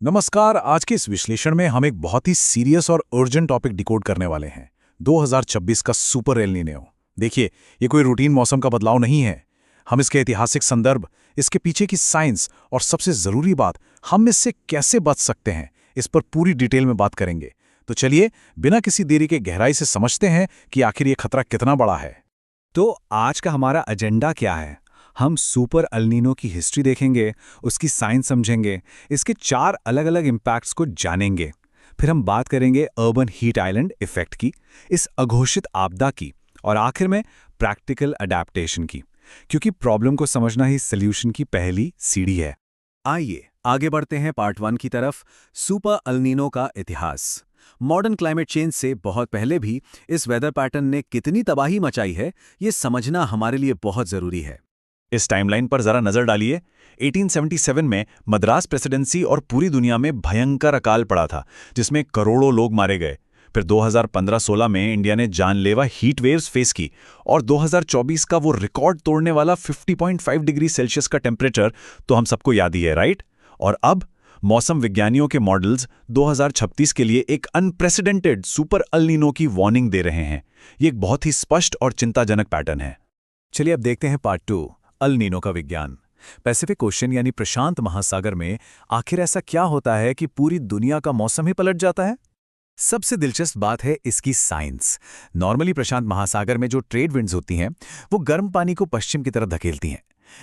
नमस्कार। आज के इस विश्लेषण में हम एक बहुत ही सीरियस और अर्जेंट टॉपिक डिकोड करने वाले हैं। 2026 का सुपर एल नीनो। देखिए, ये कोई रूटीन मौसम का बदलाव नहीं है। हम इसके ऐतिहासिक संदर्भ, इसके पीछे की साइंस और सबसे जरूरी बात, हम इससे कैसे बच सकते हैं, इस पर पूरी डिटेल में बात करेंगे। तो चलिए, बिना किसी देरी के गहराई से समझते हैं कि आखिर ये खतरा कितना बड़ा है। तो आज का हमारा एजेंडा क्या है? हम सुपर एल नीनो की हिस्ट्री देखेंगे, उसकी साइंस समझेंगे, इसके 4 अलग-अलग इम्पैक्ट्स को जानेंगे। फिर हम बात करेंगे अर्बन हीट आइलैंड इफेक्ट की, इस अघोषित आपदा की, और आखिर में प्रैक्टिकल अडैप्टेशन की, क्योंकि प्रॉब्लम को समझना ही सॉल्यूशन की पहली सीढ़ी है। आइए आगे बढ़ते हैं पार्ट 1 की तरफ, सुपर एल नीनो का इतिहास। मॉडर्न क्लाइमेट चेंज से बहुत पहले भी इस वेदर पैटर्न ने कितनी तबाही मचाई है, ये समझना हमारे लिए बहुत जरूरी है। इस टाइमलाइन पर जरा नजर डालिए। 1877 में मद्रास प्रेसिडेंसी और पूरी दुनिया में भयंकर अकाल पड़ा था, जिसमें करोड़ों लोग मारे गए। फिर 2015-16 में इंडिया ने जानलेवा हीट वेव्स फेस की, और 2024 का वो रिकॉर्ड तोड़ने वाला 50.5 डिग्री सेल्सियस का टेम्परेचर तो हम सबको याद ही है, राइट? और अब मौसम विज्ञानियों के मॉडल्स 2036 के लिए एक अनप्रेसिडेंटेड सुपर एल नीनो की वार्निंग दे रहे हैं। ये एक बहुत ही स्पष्ट और चिंताजनक पैटर्न है। चलिए अब देखते हैं पार्ट 2, एल नीनो का विज्ञान। पैसिफिक ओशन यानी प्रशांत महासागर में आखिर ऐसा क्या होता है कि पूरी दुनिया का मौसम ही पलट जाता है? सबसे दिलचस्प बात है इसकी साइंस। नॉर्मली प्रशांत महासागर में जो ट्रेड विंड्स होती हैं, वो गर्म पानी को पश्चिम की तरफ धकेलती हैं,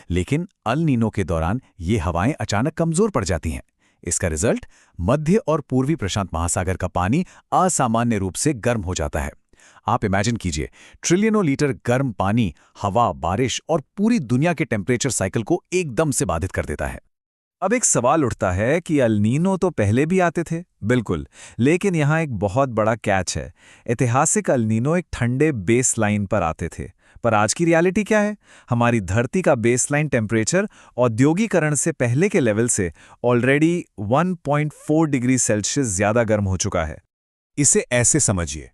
लेकिन एल नीनो के दौरान ये हवाएं अचानक कमजोर पड़ जाती हैं। इसका रिजल्ट, मध्य और पूर्वी प्रशांत महासागर का पानी असामान्य रूप से गर्म हो जाता है। आप इमेजिन कीजिए, ट्रिलियनों लीटर गर्म पानी, हवा, बारिश और पूरी दुनिया के टेम्परेचर साइकिल को एकदम से बाधित कर देता है। अब एक सवाल उठता है कि एल नीनो तो पहले भी आते थे, बिल्कुल, लेकिन यहाँ एक बहुत बड़ा कैच है। ऐतिहासिक एल नीनो एक ठंडे बेस लाइन पर आते थे, पर आज की रियलिटी क्या है? हमारी धरती का बेसलाइन टेम्परेचर औद्योगिकरण से पहले के लेवल से ऑलरेडी 1.4 डिग्री सेल्सियस ज्यादा गर्म हो चुका है। इसे ऐसे समझिए,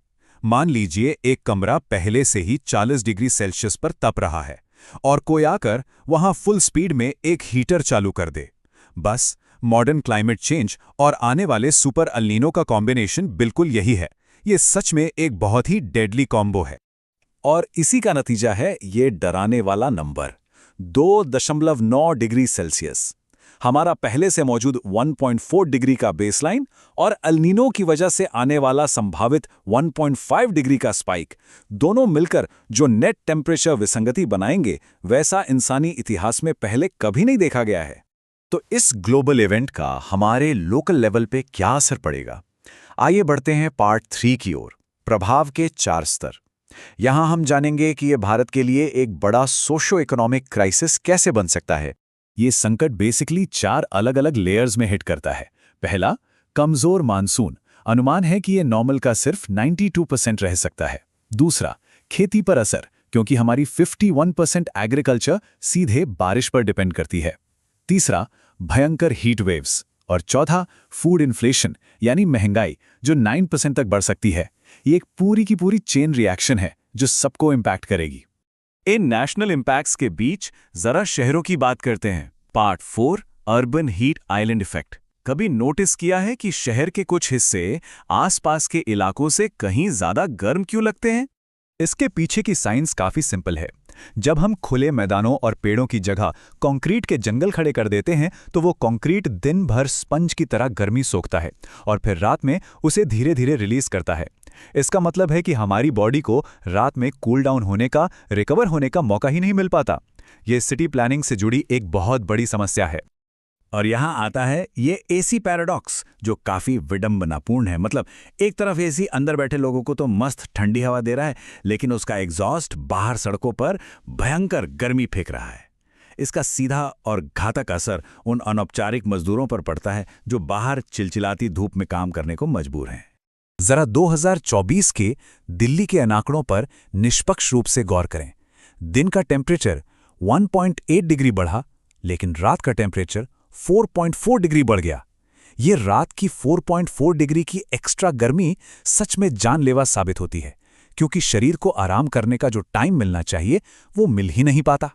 मान लीजिए एक कमरा पहले से ही 40 डिग्री सेल्सियस पर तप रहा है, और कोई आकर वहां फुल स्पीड में एक हीटर चालू कर दे। बस मॉडर्न क्लाइमेट चेंज और आने वाले सुपर एल नीनो का कॉम्बिनेशन बिल्कुल यही है। ये सच में एक बहुत ही डेडली कॉम्बो है। और इसी का नतीजा है ये डराने वाला नंबर 2.9 डिग्री सेल्सियस। हमारा पहले से मौजूद 1.4 डिग्री का बेसलाइन और एल नीनो की वजह से आने वाला संभावित 1.5 डिग्री का स्पाइक, दोनों मिलकर जो नेट टेम्परेचर विसंगति बनाएंगे, वैसा इंसानी इतिहास में पहले कभी नहीं देखा गया है। तो इस ग्लोबल इवेंट का हमारे लोकल लेवल पे क्या असर पड़ेगा? आइए बढ़ते हैं पार्ट 3 की ओर, प्रभाव के 4 स्तर। यहां हम जानेंगे कि यह भारत के लिए एक बड़ा सोशो इकोनॉमिक क्राइसिस कैसे बन सकता है। ये संकट बेसिकली 4 अलग-अलग लेयर्स में हिट करता है। पहला, कमजोर मानसून। अनुमान है कि ये नॉर्मल का सिर्फ 92% रह सकता है। दूसरा, खेती पर असर, क्योंकि हमारी 51% एग्रीकल्चर सीधे बारिश पर डिपेंड करती है। तीसरा, भयंकर हीट वेव्स। और चौथा, फूड इन्फ्लेशन यानी महंगाई, जो 9% तक बढ़ सकती है। ये एक पूरी की पूरी चेन रिएक्शन है जो सबको इम्पैक्ट करेगी। इन नेशनल इम्पैक्ट्स के बीच जरा शहरों की बात करते हैं। Part 4, urban heat island effect. कभी नोटिस किया है कि शहर के कुछ हिस्से आसपास के इलाकों से कहीं ज्यादा गर्म क्यों लगते हैं? इसके पीछे की साइंस काफी सिंपल है। जब हम खुले मैदानों और पेड़ों की जगह कंक्रीट के जंगल खड़े कर देते हैं, तो वो कंक्रीट दिन भर स्पंज की तरह गर्मी सोखता है और फिर रात में उसे धीरे धीरे रिलीज करता है। इसका मतलब है कि हमारी बॉडी को रात में कूल डाउन होने का, रिकवर होने का मौका ही नहीं मिल पाता। ये सिटी प्लानिंग से जुड़ी एक बहुत बड़ी समस्या है। और यहां आता है ये एसी पैराडॉक्स, जो काफी विडंबनापूर्ण है। मतलब एक तरफ एसी अंदर बैठे लोगों को तो मस्त ठंडी हवा दे रहा है, लेकिन उसका एग्जॉस्ट बाहर सड़कों पर भयंकर गर्मी फेंक रहा है। इसका सीधा और घातक असर उन अनौपचारिक मजदूरों पर पड़ता है जो बाहर चिलचिलाती धूप में काम करने को मजबूर हैं। जरा 2024 के दिल्ली के आंकड़ों पर निष्पक्ष रूप से गौर करें। दिन का टेम्परेचर 1.8 डिग्री बढ़ा, लेकिन रात का टेम्परेचर 4.4 डिग्री बढ़ गया। ये रात की 4.4 डिग्री की एक्स्ट्रा गर्मी सच में जानलेवा साबित होती है, क्योंकि शरीर को आराम करने का जो टाइम मिलना चाहिए वो मिल ही नहीं पाता।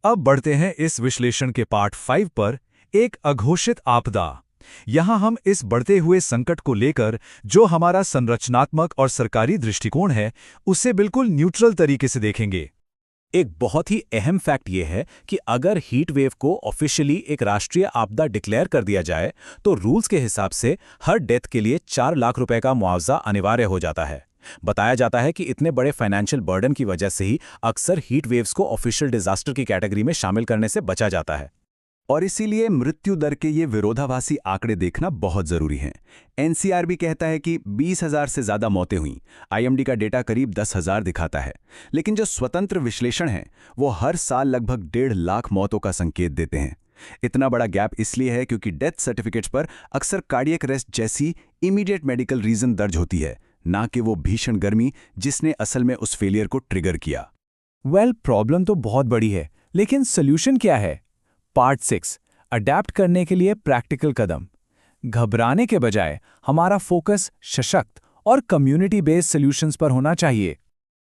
अब बढ़ते हैं इस विश्लेषण के पार्ट 5 पर, एक अघोषित आपदा। यहाँ हम इस बढ़ते हुए संकट को लेकर जो हमारा संरचनात्मक और सरकारी दृष्टिकोण है उसे बिल्कुल न्यूट्रल तरीके से देखेंगे। एक बहुत ही अहम फैक्ट ये है कि अगर हीट वेव को ऑफिशियली एक राष्ट्रीय आपदा डिक्लेयर कर दिया जाए तो रूल्स के हिसाब से हर डेथ के लिए 4 लाख रुपए का मुआवजा अनिवार्य हो जाता है। बताया जाता है कि इतने बड़े फाइनेंशियल बर्डन की वजह से ही अक्सर हीट वेव्स को ऑफिशियल डिजास्टर की कैटेगरी में शामिल करने से बचा जाता है। और इसीलिए मृत्यु दर के ये विरोधाभासी आंकड़े देखना बहुत जरूरी हैं। एनसीआर भी कहता है कि 20,000 से ज्यादा मौतें हुईं। आईएमडी का डेटा करीब 10,000 दिखाता है। लेकिन जो स्वतंत्र विश्लेषण है वो हर साल लगभग 1.5 लाख मौतों का संकेत देते हैं। इतना बड़ा गैप इसलिए है क्योंकि डेथ सर्टिफिकेट्स पर अक्सर कार्डियक अरेस्ट जैसी इमीडिएट मेडिकल रीजन दर्ज होती है, ना कि वो भीषण गर्मी जिसने असल में उस फेलियर को ट्रिगर किया। प्रॉब्लम तो बहुत बड़ी है, लेकिन सोल्यूशन क्या है? पार्ट 6, अडैप्ट करने के लिए प्रैक्टिकल कदम। घबराने के बजाय हमारा फोकस सशक्त और कम्युनिटी बेस्ड सॉल्यूशंस पर होना चाहिए।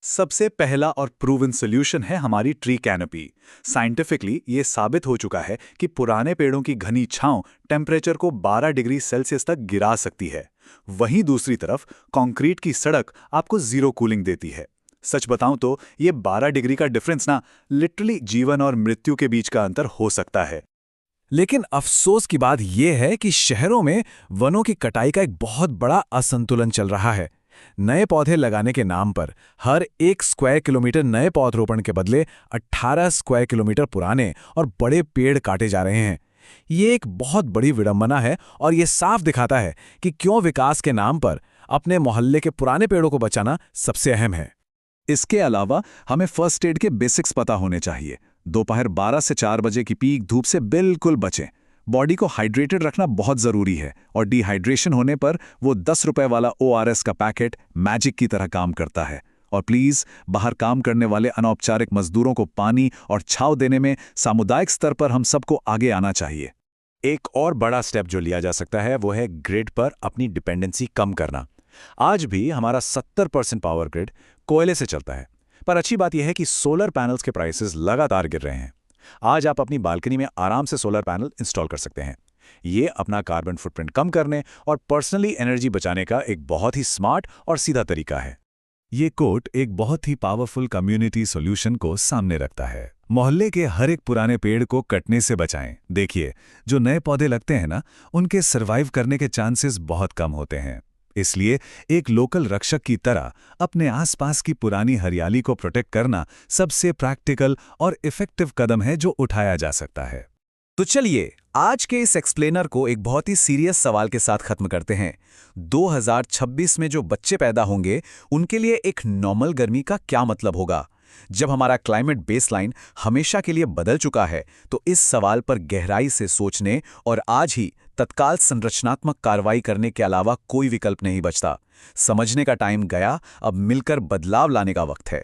सबसे पहला और प्रूवन सोल्यूशन है हमारी ट्री कैनोपी। साइंटिफिकली ये साबित हो चुका है कि पुराने पेड़ों की घनी छांव टेम्परेचर को 12 डिग्री सेल्सियस तक गिरा सकती है। वहीं दूसरी तरफ कंक्रीट की सड़क आपको 0 कूलिंग देती है। सच बताऊं तो ये 12 डिग्री का डिफरेंस ना लिटरली जीवन और मृत्यु के बीच का अंतर हो सकता है। लेकिन अफसोस की बात यह है कि शहरों में वनों की कटाई का एक बहुत बड़ा असंतुलन चल रहा है। नए पौधे लगाने के नाम पर हर 1 स्क्वायर किलोमीटर नए पौधरोपण के बदले 18 स्क्वायर किलोमीटर पुराने और बड़े पेड़ काटे जा रहे हैं। ये एक बहुत बड़ी विडंबना है और ये साफ दिखाता है कि क्यों विकास के नाम पर अपने मोहल्ले के पुराने पेड़ों को बचाना सबसे अहम है। इसके अलावा हमें फर्स्ट एड के बेसिक्स पता होने चाहिए। दोपहर 12 से 4 बजे की पीक धूप से बिल्कुल बचें। बॉडी को हाइड्रेटेड रखना बहुत ज़रूरी है और डिहाइड्रेशन होने पर वो 10 रुपए वाला ORS का पैकेट मैजिक की तरह काम करता है। और प्लीज़ बाहर काम करने वाले अनौपचारिक मजदूरों को पानी और छांव देने में सामुदायिक स्तर पर हम सबको आगे आना चाहिए। एक और बड़ा स्टेप जो लिया जा सकता है वो है ग्रिड पर अपनी डिपेंडेंसी कम करना। आज भी हमारा 70% पावर ग्रिड कोयले से चलता है, पर अच्छी बात यह है कि सोलर पैनल्स के प्राइसेस लगातार गिर रहे हैं। आज आप अपनी बालकनी में आराम से सोलर पैनल इंस्टॉल कर सकते हैं। ये अपना कार्बन फुटप्रिंट कम करने और पर्सनली एनर्जी बचाने का एक बहुत ही स्मार्ट और सीधा तरीका है। ये कोट एक बहुत ही पावरफुल कम्युनिटी सॉल्यूशन को सामने रखता है। मोहल्ले के हर एक पुराने पेड़ को कटने से बचाएं। देखिए, जो नए पौधे लगते हैं ना, उनके सर्वाइव करने के चांसेस बहुत कम होते हैं। इसलिए एक लोकल रक्षक की तरह अपने आसपास की पुरानी हरियाली को प्रोटेक्ट करना सबसे प्रैक्टिकल और इफेक्टिव कदम है जो उठाया जा सकता है। तो चलिए आज के इस एक्सप्लेनर को एक बहुत ही सीरियस सवाल के साथ खत्म करते हैं। 2026 में जो बच्चे पैदा होंगे उनके लिए एक नॉर्मल गर्मी का क्या मतलब होगा? जब हमारा क्लाइमेट बेसलाइन हमेशा के लिए बदल चुका है तो इस सवाल पर गहराई से सोचने और आज ही तत्काल संरचनात्मक कार्रवाई करने के अलावा कोई विकल्प नहीं बचता। समझने का टाइम गया, अब मिलकर बदलाव लाने का वक्त है।